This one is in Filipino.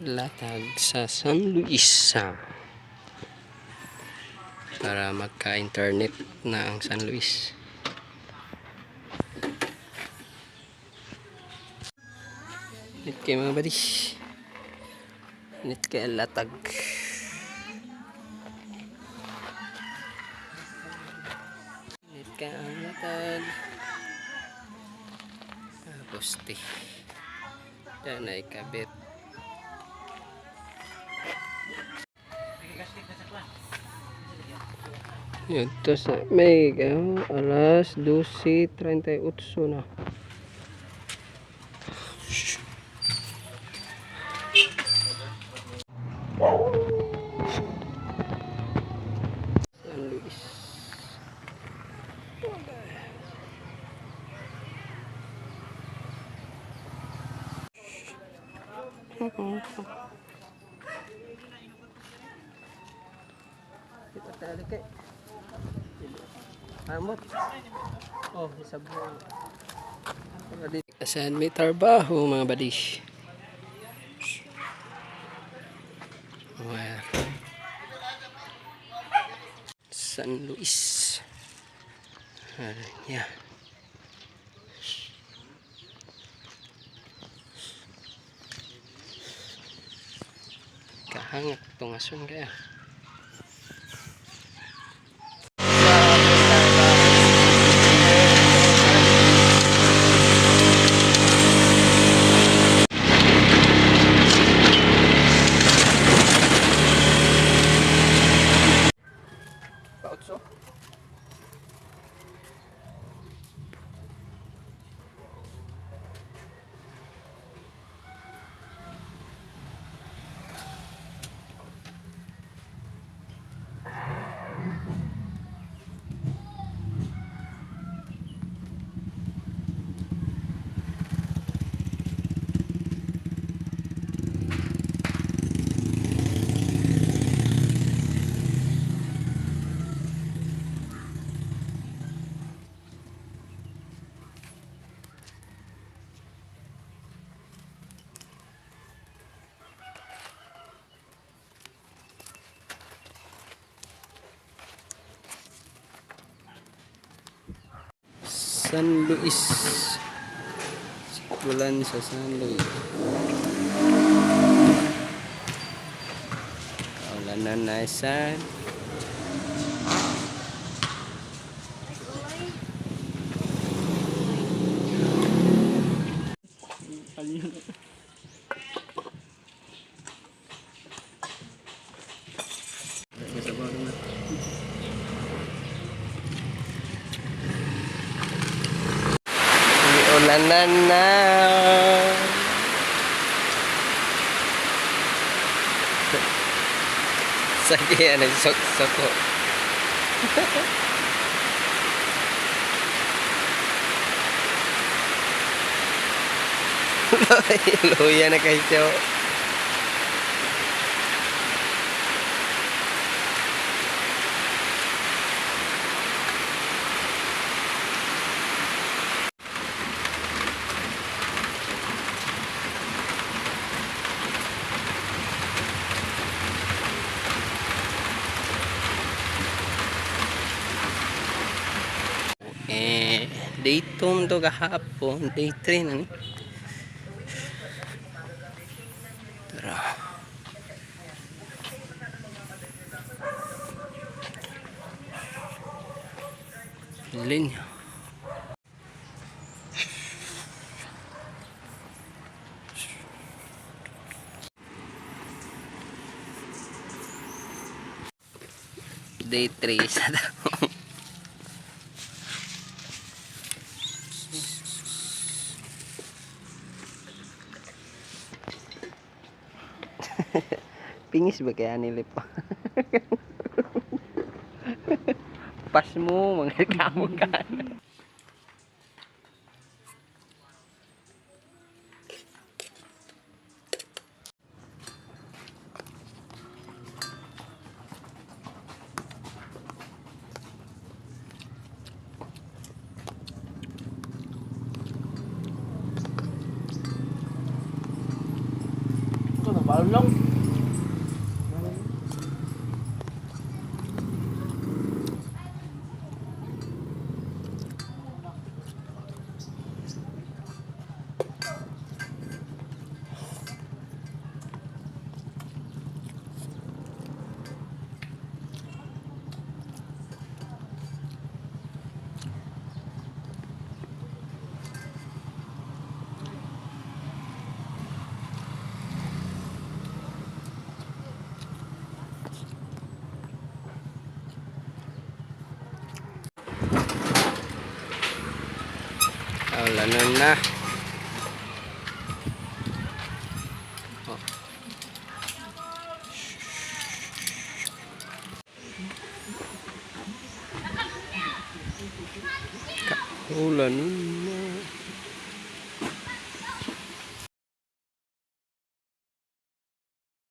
latag sa San Luis para magka-internet na ang San Luis. Init kayo mga buddy, init kayo latag. Init kayo ang latag. Poste dan ay kabit. Ito sa may alas 12:38 na. San Luis. Kita tali kay amot. Oh, isab mo. Asan may trabaho mga buddy. Where? San Luis. Yeah. Kahangak itong asun kaya. Pautso. San Luis. Sikulan sa San Luis. Kaulanan na San. Ulanan na. Sige, nagsok-soko. Luya na kayo. Day 2 to kahapon, day 3 na ni. Tara. Linya. Day 3 sa daw. Pingis ba kaya nilip? Pas mo, mga kamo ka. Palong. Ulanan na. Oh. Ulan na.